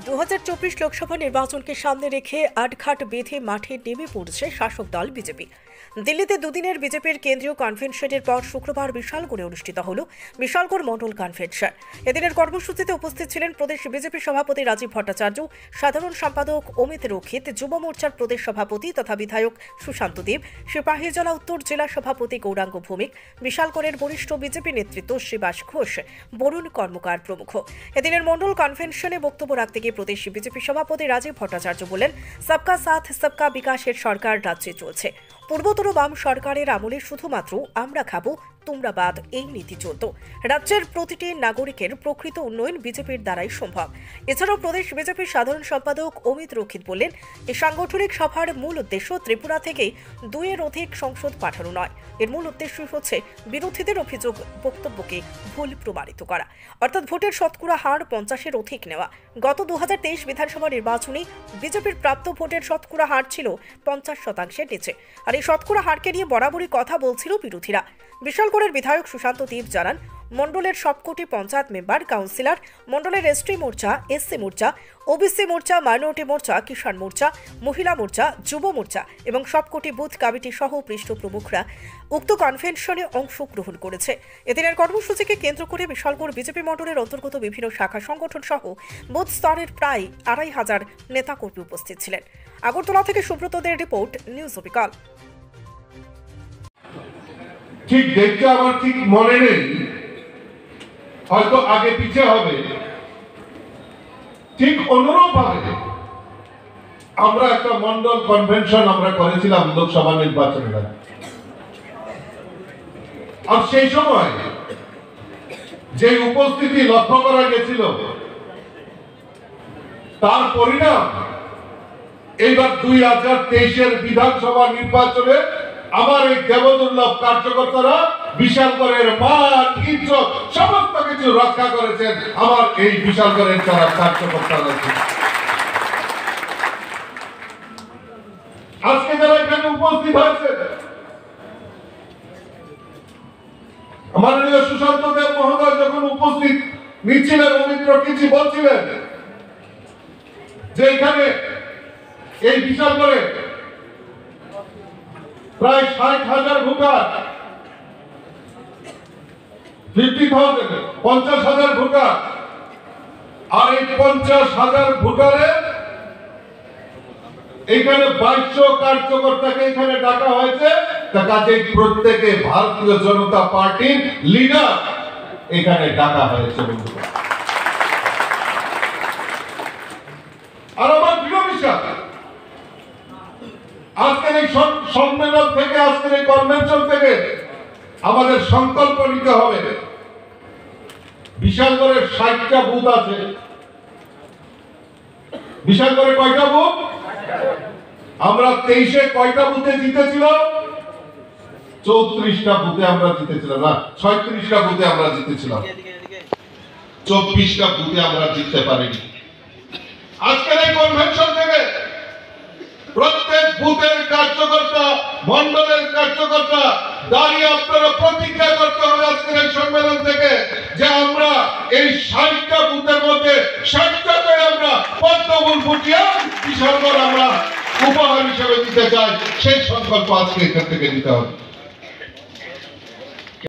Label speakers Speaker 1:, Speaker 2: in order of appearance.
Speaker 1: 2024 লোকসভা নির্বাচনকে সামনে রেখে আটঘাট বেঁধে মাঠে নেমে পড়ছে শাসক দল বিজেপি। দিল্লিতে দুদিনের বিজেপির কেন্দ্রীয় কনভেনশনের পর শুক্রবার বিশালগড়ে অনুষ্ঠিত হল বিশালগড় মণ্ডল কনভেনশন। এদিনের কর্মসূচিতে উপস্থিত ছিলেন প্রদেশ বিজেপি সভাপতি রাজীব ভট্টাচার্য, সাধারণ সম্পাদক অমিত রক্ষিত, যুব মোর্চার প্রদেশ সভাপতি তথা বিধায়ক সুশান্ত দেব, সিপাহীজলা উত্তর জেলা সভাপতি গৌরাঙ্গ ভৌমিক, বিশালগড়ের বরিষ্ঠ বিজেপি নেতৃত্ব শিবাস ঘোষ, বরুণ কর্মকার প্রমুখ। এদিনের মণ্ডল কনভেনশনে বক্তব্য রাখতে গিয়ে প্রদেশ বিজেপি সভাপতি রাজীব ভট্টাচার্য বলেন, সবকা সাথ সবকা বিকাশের সরকার রাজ্যে চলছে। পূর্বতর বাম সরকারের আমলে শুধুমাত্র আমরা খাবো তোমরা বাদ এই নীতি চলত। রাজ্যের প্রতিটি নাগরিকের প্রকৃত উন্নয়ন বিজেপির দ্বারাই সম্ভব। এছাড়াও প্রদেশ বিজেপির সাধারণ সম্পাদক অমিত রক্ষিত বললেন, এই সাংগঠনিক সভার মূল উদ্দেশ্য ত্রিপুরা থেকে 2-এর অধিক সংসদ পাঠানো নয়। এর মূল উদ্দেশ্য হচ্ছে বিরোধীদের অভিযোগ বক্তব্যকে ভুল প্রমাণিত করা, অর্থাৎ ভোটের শতকরা হার 50-এর অধিক নেওয়া। গত 2023 বিধানসভা নির্বাচনে বিজেপির প্রাপ্ত ভোটের শতকরা হার ছিল 50%-এর নিচে, আর এই শতকরা হারকে নিয়ে বরাবরই কথা বলছিল বিরোধীরা। বিশালগড়ের বিধায়ক সুশান্ত দেব জানান, মণ্ডলের সবকটি পঞ্চায়েত মেম্বার, কাউন্সিলর, মণ্ডলের এসটি মোর্চা, এসসি মোর্চা, ওবিসি মোর্চা, মাইনরিটি মোর্চা, কিষাণ মোর্চা, মহিলা মোর্চা, যুব মোর্চা এবং সবকটি বুথ কমিটি সহ পৃষ্ঠ প্রমুখরা উক্ত কনভেনশনে অংশগ্রহণ করেছে। এদিনের কর্মসূচিকে কেন্দ্র করে বিশালগড় বিজেপি মণ্ডলের অন্তর্গত বিভিন্ন শাখা সংগঠন সহ বুথ স্তরের প্রায় 2500 নেতাকর্মী উপস্থিত ছিলেন। আগরতলা থেকে সুব্রতদের রিপোর্ট, নিউজ অবিকল।
Speaker 2: ঠিক দেখতে আমার ঠিক মনে নেই, হয়তো আগে পিছে হবে। ঠিক অনুরূপ ভাবে আমরা একটা মন্ডল কনভেনশন আমরা করেছিলাম লোকসভা নির্বাচনের আগে। আর সেই সময় যে উপস্থিতি লক্ষ্য করা গেছিল, তার পরিণাম এইবার 2023-এর বিধানসভা নির্বাচনে আমার এই দেবদুর্লভ কার্যকর্তারা বিশালগড়ের মান, ইজ্জত সমস্ত কিছু রক্ষা করেছেন আমার এই বিশালগড়ের যারা কার্যকর্তারা। আজকে যারা এখানে উপস্থিত হয়েছে, মাননীয় সুশান্ত দেব মহোদয় যখন উপস্থিত নিচ্ছিলেন, অমিত রক্ষিত বলছিলেন যে এখানে এই বিশালগড়ে প্রায় 60,000 ভোটার, 50,000 ভোটার, আর এই 50,000 ভোটারে এখানে 2200 কার্যকর্তাকে এখানে ডাকা হয়েছে। কাজে প্রত্যেকে ভারতীয় জনতা পার্টির লিডার এখানে ডাকা হয়েছে। আর আমার দৃঢ় বিশ্বাস, আজকের এই সম্মেলন থেকে, আজকের এই কনভেনশন থেকে আমাদের সংকল্প নিতে হবে। বিশালগড়ের 60টা বুথ আছে। বিশালগড়ে কয়টা বুথ? আমরা 23-এ কয়টা বুথে জিতেছিলাম? 34টা বুথে আমরা জিতেছিলাম, না 36টা বুথে আমরা জিতেছিলাম, 24টা বুথে আমরা জিততে পারিনি। আজকের এই কনভেনশন থেকে প্রত্যেক বুথের কার্যকর্তা, মন্ডলের কার্যকর্তা দাঁড়িয়ে আপনারা প্রতিজ্ঞা করতে হবে আজকের এই সম্মেলন থেকে যে আমরা এই 60টা বুথের মধ্যে 60টাতে আমরা পদ্মফুল ফুটিয়ে বিশালগড় আমরা উপহার হিসেবে দিতে চাই। সেই সংকল্প আজকে এখান থেকে নিতে হবে।